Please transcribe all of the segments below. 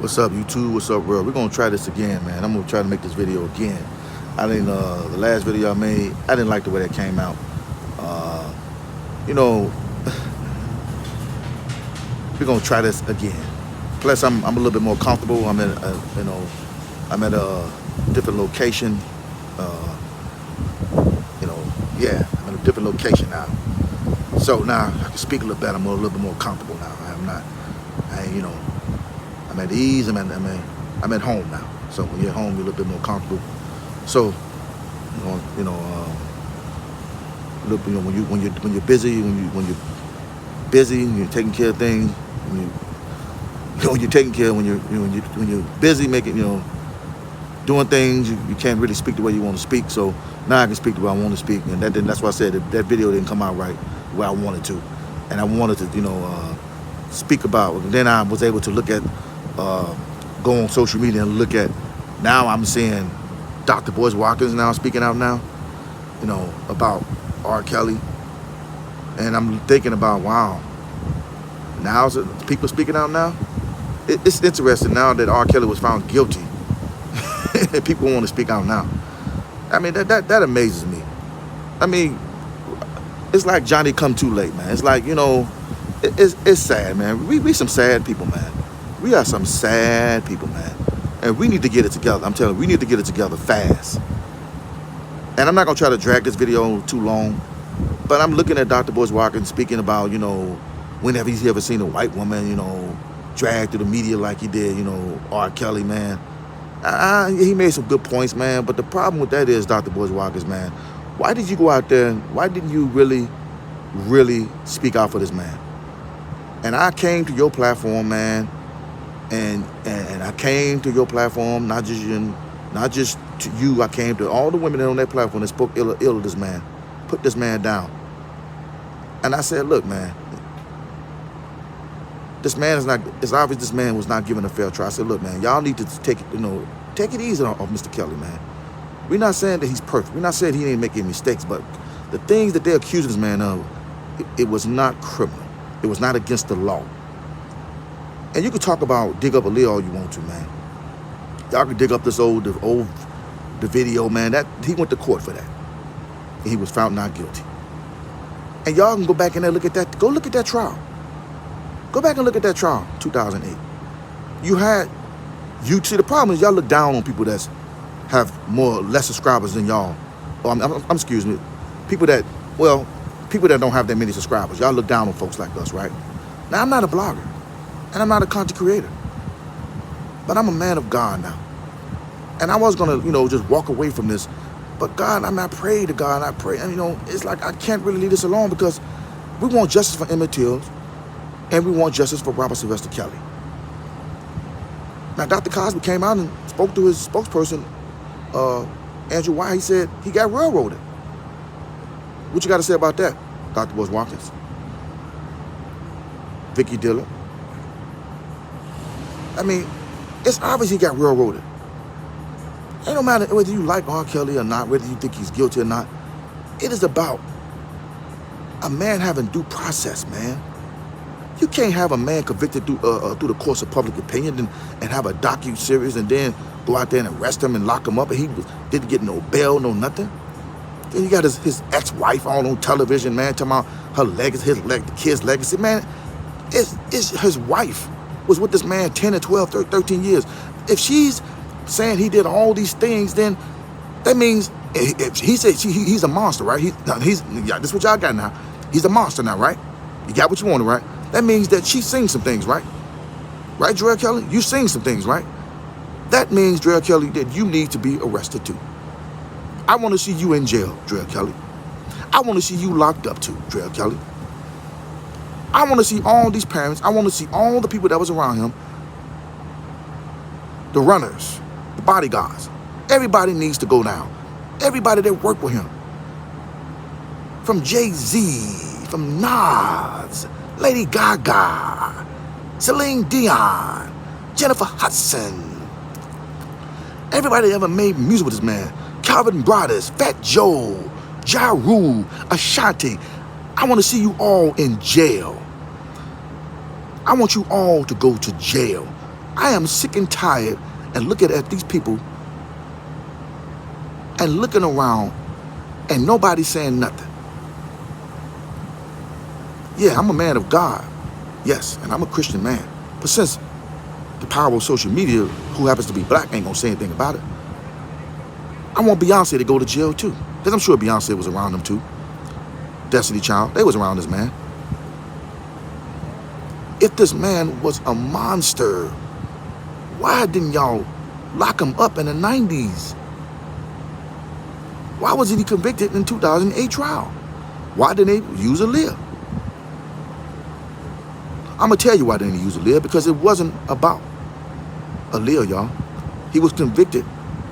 What's up, YouTube? What's up, world? We're gonna try this again, man. I'm gonna try to make this video again. I didn't. The last video I made, I didn't like the way that came out. You know, we're gonna try this again. Plus, I'm a little bit more comfortable. I'm at, I'm at a different location. Yeah, I'm in a different location now. So now I can speak a little better. I'm a little bit more comfortable now. I'm at ease. I'm at home now. So when you're at home, you're a little bit more comfortable. So when you're busy, when you're busy, and you're taking care of things. When you're busy making, doing things, you can't really speak the way you want to speak. So now I can speak the way I want to speak, and that's why I said that video didn't come out right where I wanted to, and I wanted to, speak about. Then I was able to look at, go on social media and look at. Now I'm seeing Dr. Boyce Watkins now speaking out now, about R.Kelly, and I'm thinking about, wow, now people speaking out now. It's interesting now that R.Kelly was found guilty. People want to speak out now. I mean, that amazes me. I mean, it's like Johnny come too late, man. It's like, it's sad, man. We some sad people, man. We are some sad people, man. And we need to get it together. I'm telling you, we need to get it together fast. And I'm not gonna try to drag this video too long, but I'm looking at Dr. Boyce Watkins speaking about, whenever he's ever seen a white woman, dragged through the media like he did, R.Kelly, man. He made some good points, man, but the problem with that is, Dr. Boyce Watkins, man, why did you go out there and why didn't you really speak out for this man? And I came to your platform, man, and I came to your platform, not just to you, I came to all the women on that platform that spoke ill of this man, put this man down. And I said, look, man, this man is not, it's obvious this man was not given a fair trial. I said, look, man, y'all need to take it easy on Mr. Kelly, man. We're not saying that he's perfect. We're not saying he didn't make any mistakes, but the things that they accused this man of, it was not criminal. It was not against the law. And you can talk about dig up a Leo all you want to, man. Y'all can dig up this the video, man. That he went to court for that. And he was found not guilty. And y'all can go back in there and look at that. Go look at that trial. Go back and look at that trial, 2008. You see, the problem is y'all look down on people that have less subscribers than y'all. Excuse me, people that don't have that many subscribers. Y'all look down on folks like us, right? Now, I'm not a blogger, and I'm not a content creator, but I'm a man of God now. And I was gonna, just walk away from this, but God, I pray to God, I pray, and it's like I can't really leave this alone because we want justice for Emmett Till. And we want justice for Robert Sylvester Kelly. Now, Dr. Cosby came out and spoke to his spokesperson, Andrew White. He said he got railroaded. What you got to say about that, Dr. Boyce Watkins? Vicky Diller. I mean, it's obvious he got railroaded. It don't matter whether you like R.Kelly or not, whether you think he's guilty or not. It is about a man having due process, man. You can't have a man convicted through the course of public opinion and have a docu-series and then go out there and arrest him and lock him up and he didn't get no bail, no nothing. Then you got his ex-wife on television, man, talking about her legacy, the kid's legacy. Man, it's his wife was with this man 10 and 12, 13 years. If she's saying he did all these things, then that means if he said he's a monster, right? This is what y'all got now. He's a monster now, right? You got what you wanted, right? That means that she sings some things, right? Right, R.Kelly? You sing some things, right? That means, R.Kelly, that you need to be arrested too. I want to see you in jail, R.Kelly. I want to see you locked up too, R.Kelly. I want to see all these parents. I want to see all the people that was around him. The runners, the bodyguards. Everybody needs to go down. Everybody that worked with him. From Jay-Z, from Nas, Lady Gaga, Celine Dion, Jennifer Hudson. Everybody that ever made music with this man. Calvin Brothers, Fat Joe, Ja Rule, Ashanti. I want to see you all in jail. I want you all to go to jail. I am sick and tired and looking at these people and looking around and nobody saying nothing. Yeah, I'm a man of God. Yes, and I'm a Christian man. But since the power of social media, who happens to be black, ain't gonna say anything about it, I want Beyonce to go to jail too. Because I'm sure Beyonce was around them too. Destiny Child, they was around this man. If this man was a monster, why didn't y'all lock him up in the 90s? Why wasn't he convicted in 2008 trial? Why didn't they use a lib? I'm going to tell you why they didn't use a lib, because it wasn't about a lib, y'all. He was convicted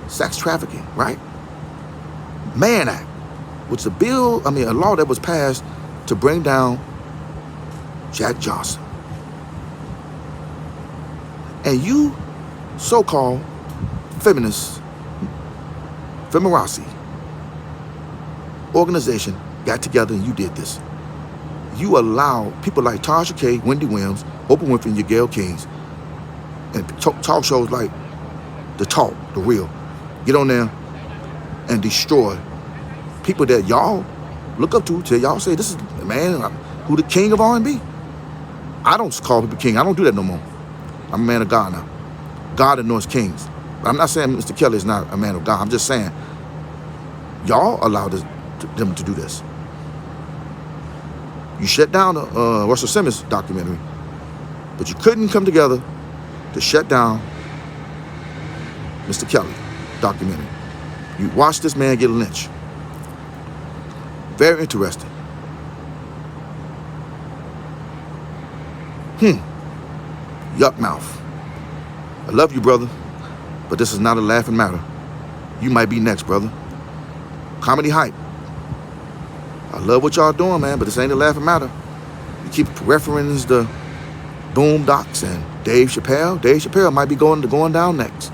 sex trafficking, right? Mann Act, which is a law that was passed to bring down Jack Johnson. And you so-called feminists, feminazi organization got together and you did this. You allow people like Tasha K, Wendy Williams, Oprah Winfrey, and your Gayle Kings, and talk shows like The Talk, The Real, get on there and destroy people that y'all look up to till y'all say, this is the man who the king of R&B. I don't call people king. I don't do that no more. I'm a man of God now. God anoints kings. But I'm not saying Mr. Kelly is not a man of God. I'm just saying y'all allowed them to do this. You shut down the Russell Simmons documentary, but you couldn't come together to shut down Mr. Kelly documentary. You watched this man get lynched. Very interesting. Yuck mouth. I love you, brother, but this is not a laughing matter. You might be next, brother. Comedy hype. I love what y'all doing, man, but this ain't a laughing matter. You keep referencing the Boondocks and Dave Chappelle. Dave Chappelle might be going down next.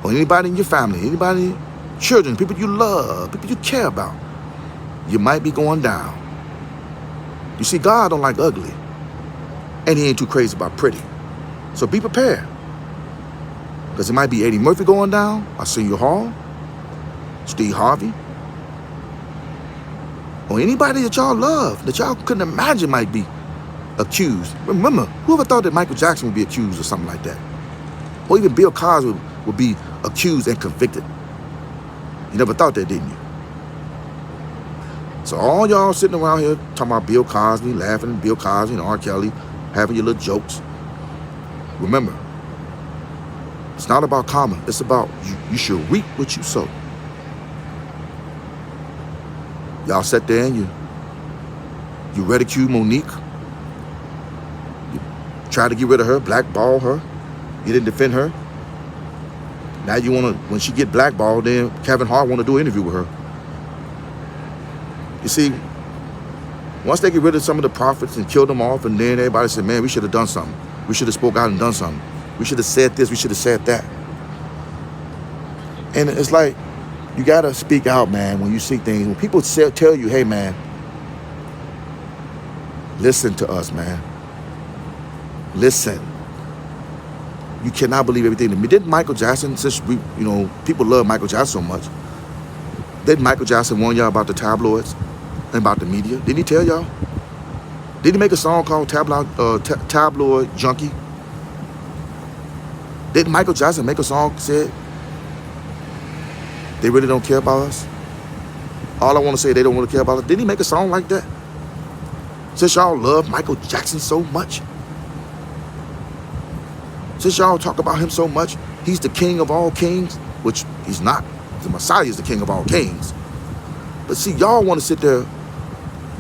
Or anybody in your family, anybody, children, people you love, people you care about, you might be going down. You see, God don't like ugly, and he ain't too crazy about pretty. So be prepared, because it might be Eddie Murphy going down, Arsenio Hall, Steve Harvey, or anybody that y'all love, that y'all couldn't imagine might be accused. Remember, whoever thought that Michael Jackson would be accused or something like that? Or even Bill Cosby would be accused and convicted. You never thought that, didn't you? So all y'all sitting around here talking about Bill Cosby, laughing at Bill Cosby and R.Kelly, having your little jokes. Remember, it's not about karma. It's about you should reap what you sow. Y'all sat there and you ridiculed Monique. You tried to get rid of her, blackball her. You didn't defend her. Now you want to, when she get blackballed, then Kevin Hart want to do an interview with her. You see, once they get rid of some of the prophets and kill them off, and then everybody said, man, we should have done something. We should have spoke out and done something. We should have said this. We should have said that. And it's like, you got to speak out, man, when you see things. When people tell you, hey, man, listen to us, man. Listen. You cannot believe everything. Didn't Michael Jackson, since people love Michael Jackson so much, didn't Michael Jackson warn y'all about the tabloids and about the media? Didn't he tell y'all? Didn't he make a song called Tabloid Junkie? Didn't Michael Jackson make a song that said, they really don't care about us? All I want to say, they don't want to care about us. Didn't he make a song like that? Since y'all love Michael Jackson so much, since y'all talk about him so much, he's the king of all kings, which he's not. The Messiah is the king of all kings. But see, y'all want to sit there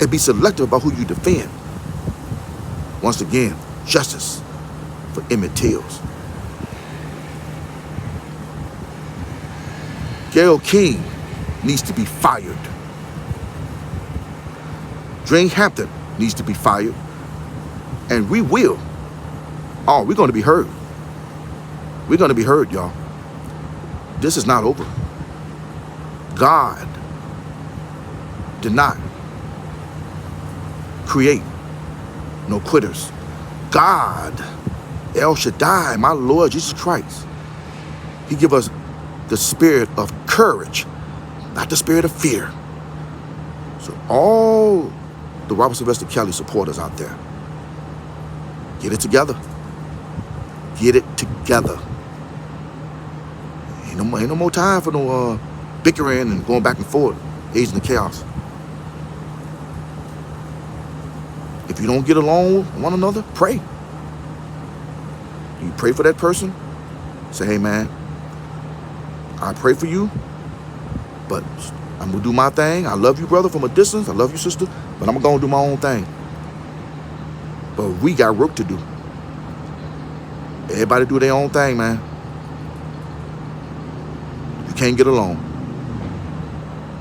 and be selective about who you defend. Once again, justice for Emmett Tills. Gayle King needs to be fired. Drake Hampton needs to be fired. And we will. Oh, we're going to be heard. We're going to be heard, y'all. This is not over. God did not create no quitters. God El Shaddai, my Lord Jesus Christ, he give us the spirit of courage, not the spirit of fear. So all the Robert Sylvester Kelly supporters out there, get it together. Get it together. Ain't no more time for no bickering and going back and forth, aging the chaos. If you don't get along with one another, pray. You pray for that person. Say, hey man, I pray for you, but I'm gonna do my thing. I love you, brother, from a distance. I love you, sister, but I'm gonna do my own thing. But we got work to do. Everybody do their own thing, man. You can't get along.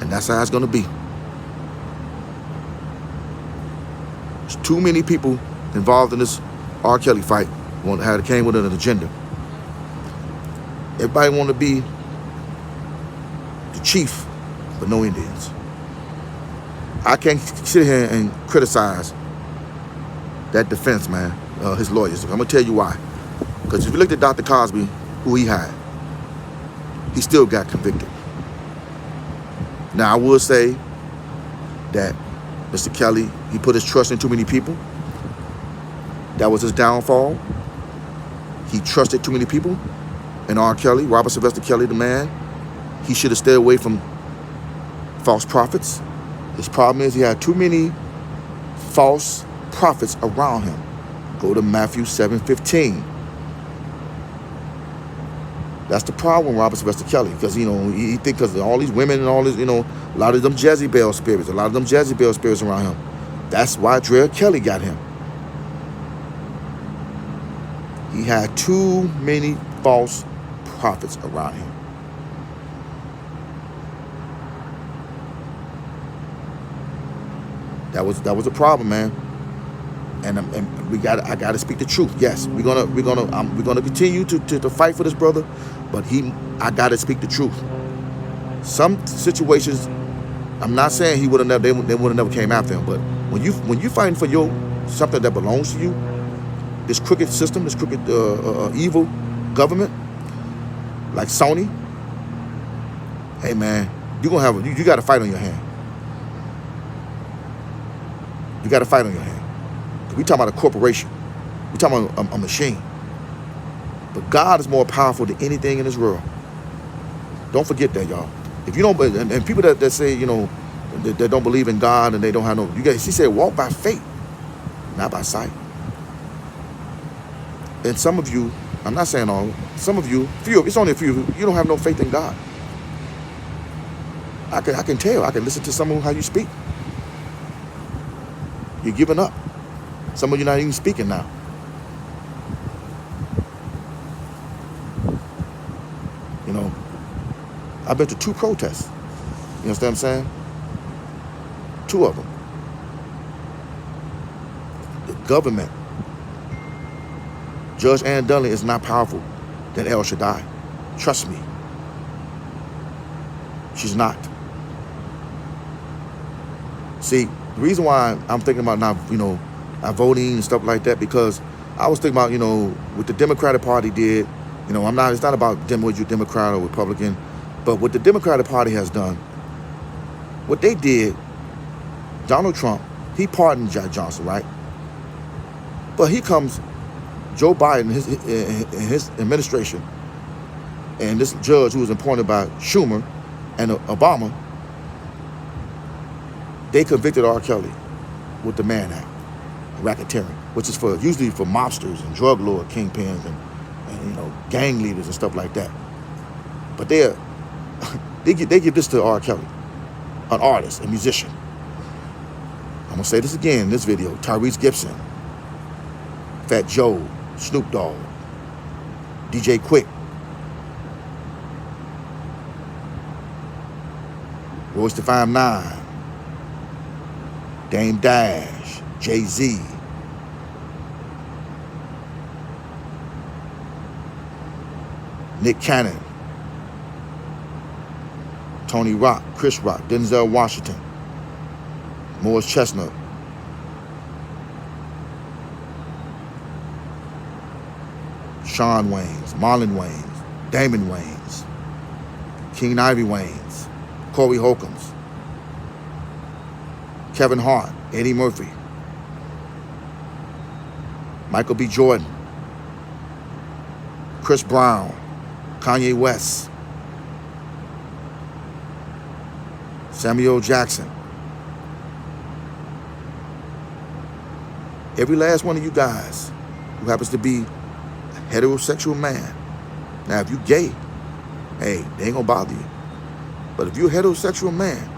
And that's how it's gonna be. There's too many people involved in this R.Kelly fight came with an agenda. Everybody want to be the chief, but no Indians. I can't sit here and criticize that defense, man, his lawyers. I'm gonna tell you why. Because if you looked at Dr. Cosby, who he had, he still got convicted. Now, I will say that Mr. Kelly, he put his trust in too many people. That was his downfall. He trusted too many people. And R.Kelly, Robert Sylvester Kelly, the man, he should have stayed away from false prophets. His problem is he had too many false prophets around him. Go to Matthew 7:15. That's the problem with Robert Sylvester Kelly, because, you know, he think because all these women and all this, you know, a lot of them Jezebel spirits around him. That's why R.Kelly got him. He had too many false prophets around him. That was a problem, man. And I gotta speak the truth. Yes, we're gonna continue to fight for this brother, but I gotta speak the truth. Some situations, I'm not saying they would have never came after him, but when you fighting for something that belongs to you, this crooked system, this crooked evil government, like Sony, hey man, you got a fight on your hand. You got a fight on your hand. We talking about a corporation. We talking about a machine. But God is more powerful than anything in this world. Don't forget that, y'all. If you don't, and people that say, you know, that don't believe in God and they don't have no, he said, walk by faith, not by sight. And some of you, I'm not saying all, some of you, it's only a few of you, you don't have no faith in God. I can tell. I can listen to some of how you speak. You're giving up. Some of you not even speaking now. You know, I've been to 2 protests. You understand what I'm saying? 2 of them. The government, Judge Ann Dunley, is not powerful than El Shaddai. Trust me. She's not. See, the reason why I'm thinking about not voting and stuff like that, because I was thinking about, you know, what the Democratic Party did. You know, it's not about whether you're Democrat or Republican, but what the Democratic Party has done, what they did, Donald Trump, he pardoned Jack Johnson, right? But he comes, Joe Biden, his administration, and this judge who was appointed by Schumer and Obama, they convicted R.Kelly with the Mann Act, racketeering, which is usually for mobsters and drug lord kingpins and you know, gang leaders and stuff like that. But they give this to R.Kelly, an artist, a musician. I'm gonna say this again in this video: Tyrese Gibson, Fat Joe, Snoop Dogg, DJ Quick, Royce da 5'9", Dame Dash, Jay-Z, Nick Cannon, Tony Rock, Chris Rock, Denzel Washington, Morris Chestnut. Shawn Wayans, Marlon Wayans, Damon Wayans, King Ivy Wayans, Corey Holcombs, Kevin Hart, Eddie Murphy, Michael B. Jordan, Chris Brown, Kanye West, Samuel Jackson. Every last one of you guys who happens to be a heterosexual man. Now, if you gay, hey, they ain't gonna bother you. But if you're a heterosexual man,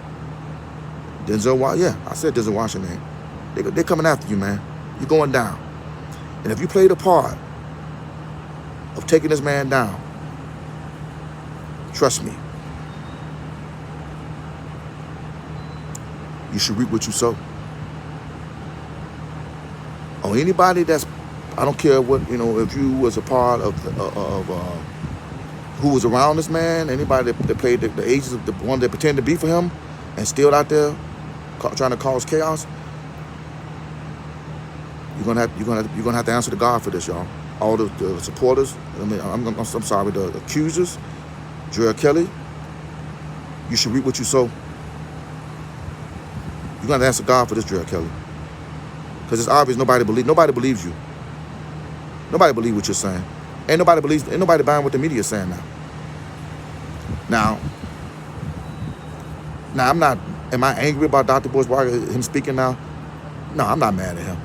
Denzel Washington, yeah, I said Denzel Washington, they're coming after you, man. You're going down. And if you played a part of taking this man down, trust me, you should reap what you sow. Or anybody that's, I don't care what, if you was a part of who was around this man, anybody that played the agents of the one that pretended to be for him and still out there trying to cause chaos, you're gonna have to answer to God for this, y'all. All the supporters, I'm sorry, the accusers, R.Kelly, you should reap what you sow. You're gonna have to answer God for this, R.Kelly. Because it's obvious nobody believes you. Nobody believes what you're saying. Ain't nobody buying what the media is saying now. Now am I angry about Dr. Bush, him speaking now? No, I'm not mad at him.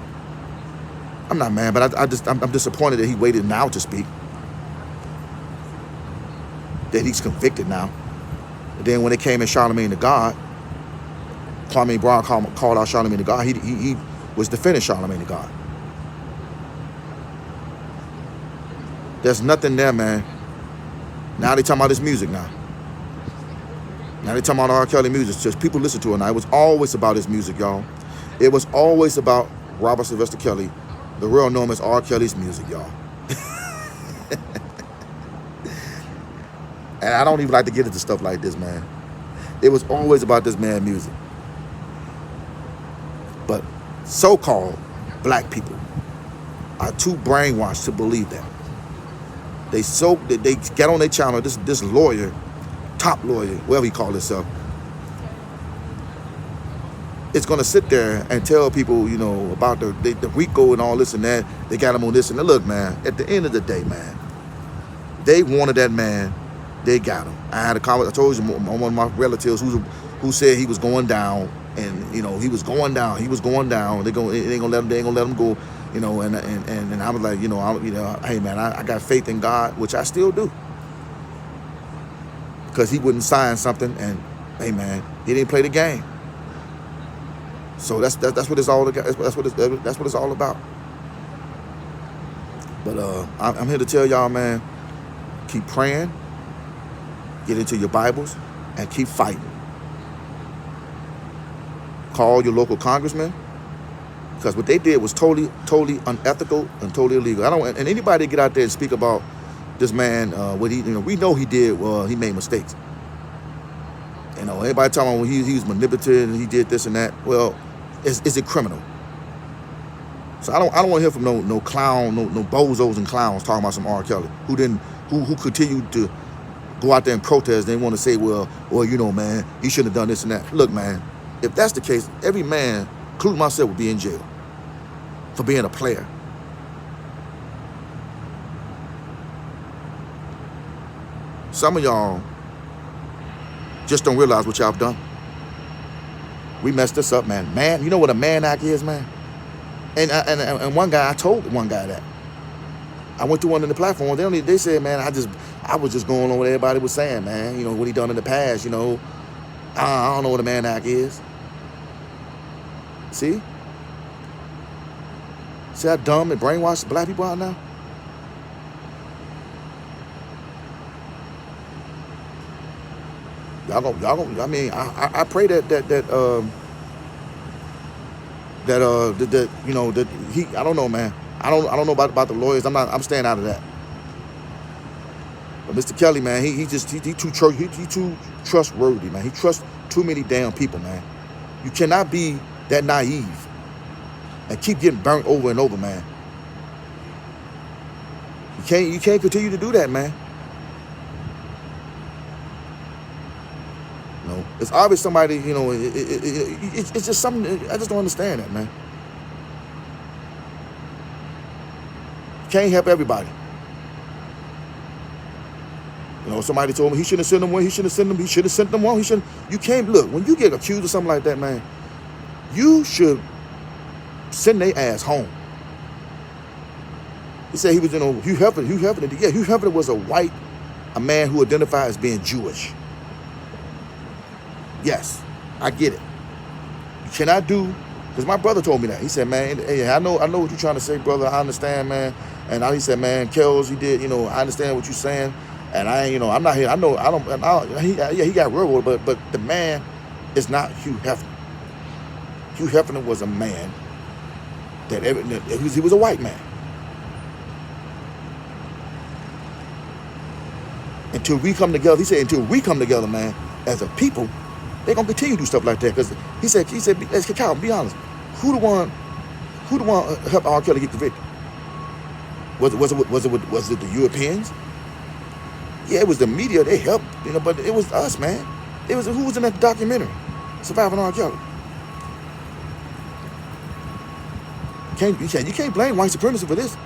I'm not mad, but I'm disappointed that he waited now to speak. That he's convicted now. And then when it came in Charlemagne the God, Kwame Brown called out Charlemagne the God. He was defending Charlemagne the God. There's nothing there, man. Now they talking about this music now. Now they talking about R.Kelly music. Just people listen to it now. It was always about his music, y'all. It was always about Robert Sylvester Kelly, the real known as R.Kelly's music, y'all. And I don't even like to get into stuff like this, man. It was always about this man's music. But so-called black people are too brainwashed to believe that. They get on their channel, this lawyer, top lawyer, whatever he called himself, it's gonna sit there and tell people, about the RICO and all this and that. They got him on this and that. Look, man, at the end of the day, man, they wanted that man, they got him. I had a comment, I told you, one of my relatives who said he was going down, and he was going down. They ain't gonna let him go. And I was like, hey man, I got faith in God, which I still do, because he wouldn't sign something, and hey man, he didn't play the game. So that's what it's all about. That's what it's all about. But I'm here to tell y'all, man, keep praying, get into your Bibles, and keep fighting. Call your local congressman, because what they did was totally unethical and totally illegal. And anybody get out there and speak about this man, what he, we know he did. He made mistakes. Everybody talking about he was manipulative and he did this and that. Well, is it criminal? So I don't want to hear from no clown, no bozos and clowns talking about some R.Kelly who continued to go out there and protest. They want to say, well, man, he shouldn't have done this and that. Look, man, if that's the case, every man, including myself, would be in jail for being a player. Some of y'all just don't realize what y'all have done. We messed this up, man. Man, you know what a man act is, man? And one guy, I told one guy that. I went to one of the platforms. They said, man, I was just going on what everybody was saying, man. What he done in the past, I don't know what a man act is. See how dumb and brainwashed black people out now? Y'all gonna. I mean, I pray that he. I don't know, man. I don't know about the lawyers. I'm staying out of that. But Mr. Kelly, man, he too trustworthy, man. He trusts too many damn people, man. You cannot be that naive and keep getting burnt over and over, man. You can't continue to do that, man. You know, it's obvious somebody, you know, it's just something, I just don't understand that, man. You can't help everybody. You know, somebody told me he shouldn't have sent them one, he should have sent them one, you can't, look, when you get accused of something like that, man, you should send their ass home. He said he was, you know, Hugh Hefner was a man who identified as being Jewish. Yes, I get it. You cannot do, because my brother told me that. He said, man, hey, I know what you're trying to say, brother. I understand, man. And he said, man, Kells, he did, you know, I understand what you're saying. And I ain't, you know, I'm not here. I know, he got real, but the man is not Hugh Hefner. Hugh Hefner was a man he was a white man. Until we come together, he said, until we come together, man, as a people, they're gonna continue to do stuff like that. Because he said, Kyle, be honest, who the one helped R.Kelly get convicted? Was it the Europeans? Yeah, it was the media. They helped, you know, but it was us, man. It was who was in that documentary, Surviving R.Kelly. You can't blame white supremacy for this.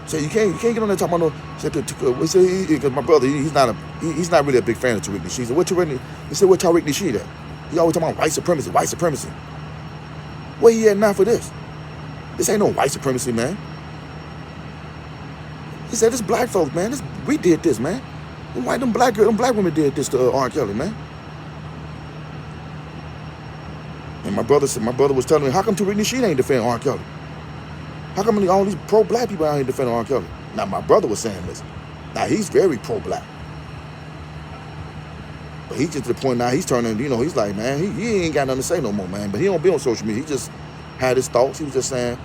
So you can't get on there talking about no. Because my brother, he's not really a big fan of Tariq Nasheed. So what Tariq Nasheed at? He always talking about white supremacy. Where he at now for this? This ain't no white supremacy, man. He said, this black folks, man. We did this, man. Them black women did this to R.Kelly, man. And my brother was telling me, how come Tariq Nasheed ain't defending R.Kelly? How come all these pro-black people out here defending R.Kelly? Now, my brother was saying this. Now, he's very pro-black. But he's just to the point now, he's turning, you know, he's like, man, he ain't got nothing to say no more, man. But he don't be on social media. He just had his thoughts. He was just saying,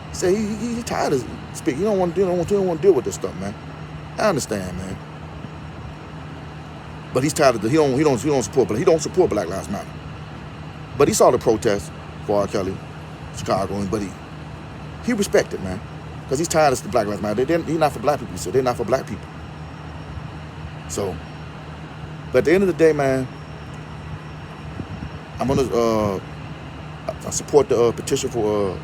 he said he tired of speaking. He don't want to deal with this stuff, man. I understand, man. But he's tired of he don't support Black Lives Matter. But he saw the protest for R.Kelly, Chicago, but he respected, man, because he's tired of the Black Lives Matter. He's not for black people, so they're not for black people. So, but at the end of the day, man, I'm gonna I support the petition for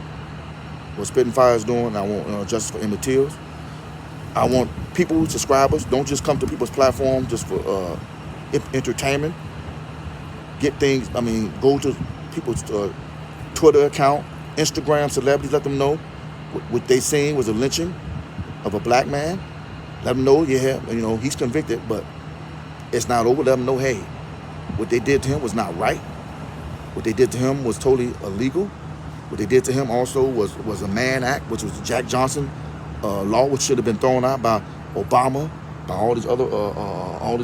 what Spitting Fire is doing. I want justice for Emmett Tills. I want people, subscribers, don't just come to people's platform just for entertainment. Get things. I mean, go to people's Twitter account, Instagram, celebrities. Let them know what they seen was a lynching of a black man. Let them know, yeah, you know, he's convicted, but it's not over. Let them know, hey, what they did to him was not right. What they did to him was totally illegal. What they did to him also was a Mann Act, which was the Jack Johnson law, which should have been thrown out by Obama, by all these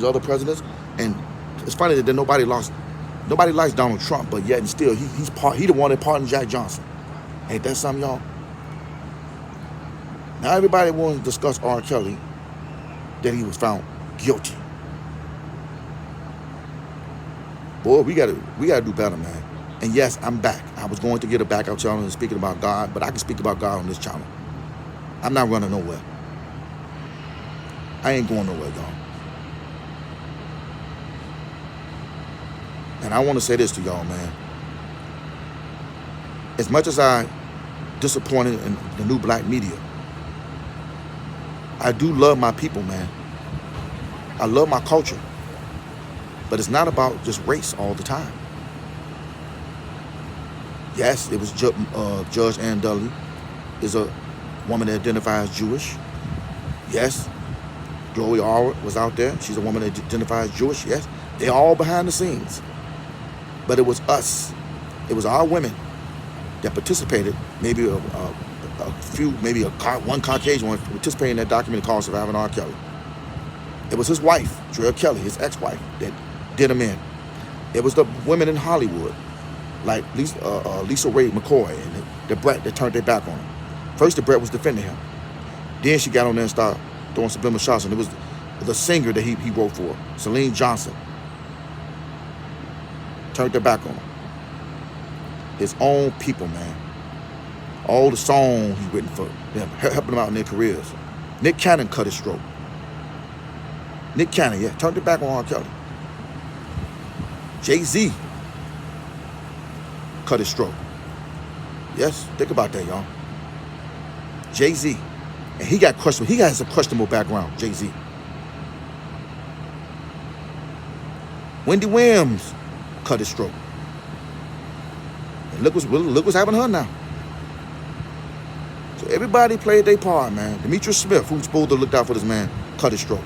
other presidents. And it's funny that nobody likes Donald Trump, but yet and still he the one that pardoned Jack Johnson. Ain't that something, y'all? Now everybody wants to discuss R.Kelly, that he was found guilty. Boy, we gotta do better, man. And yes, I'm back. I was going to get a backup channel and speaking about God, but I can speak about God on this channel. I'm not running nowhere. I ain't going nowhere, y'all. And I want to say this to y'all, man. As much as I disappointed in the new black media, I do love my people, man. I love my culture. But it's not about just race all the time. Yes, it was Judge Ann Dudley is a woman that identifies Jewish. Yes, Gloria Allred was out there. She's a woman that identifies Jewish. Yes, they're all behind the scenes. But it was us. It was our women that participated. Maybe a few, maybe one Caucasian one participated in that documentary called Surviving R.Kelly. It was his wife, R.Kelly, his ex-wife, that did him in. It was the women in Hollywood, like Lisa Ray McCoy and the Brett that turned their back on him. First, the Brett was defending him. Then she got on there and started throwing subliminal shots, and it was the singer that he wrote for, Celine Johnson, turned their back on him. His own people, man. all the songs he's written for them, helping them out in their careers. Nick Cannon cut his throat. Nick Cannon, yeah, turned it back on R.Kelly. Jay-Z cut his throat. Yes, think about that, y'all. Jay-Z. And he got questionable. He has a questionable background, Jay-Z. Wendy Williams cut his throat. And look what's happening to her now. So everybody played their part, man. Demetrius Smith, who's supposed to look out for this man, cut his throat.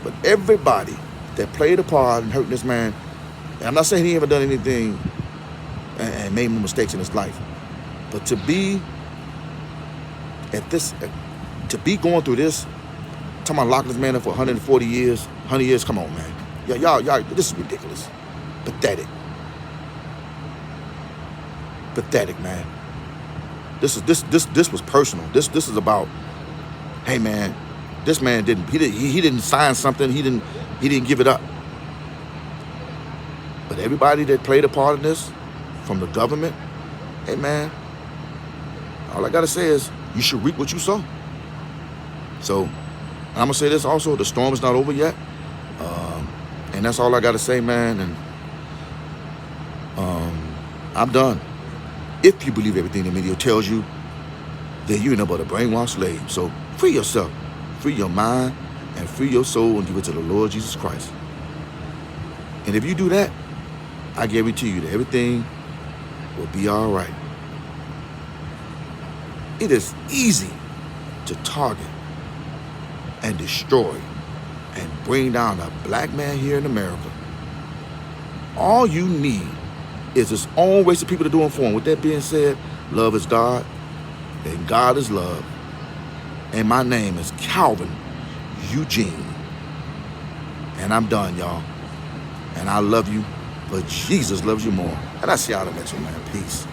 But everybody that played a part in hurting this man, and I'm not saying he ever done anything and made mistakes in his life, but to be going through this, talking about locking this man up for 140 years, 100 years, come on, man. Y'all, this is ridiculous. Pathetic. Pathetic, man. This was personal. This is about, hey, man, this man he didn't sign something. He didn't give it up. But everybody that played a part in this, from the government, hey, man, all I gotta say is you should reap what you sow. So I'm gonna say this also: the storm is not over yet, and that's all I gotta say, man. And I'm done. If you believe everything the media tells you, then you're nothing but a brainwashed slave. So free yourself, free your mind, and free your soul, and give it to the Lord Jesus Christ. And if you do that, I guarantee you that everything will be all right. It is easy to target and destroy and bring down a black man here in America. All you need is his own race of people to do it for him. With that being said, love is God, and God is love. And my name is Calvin Eugene. And I'm done, y'all. And I love you, but Jesus loves you more. And I see y'all in the next one, man. Peace.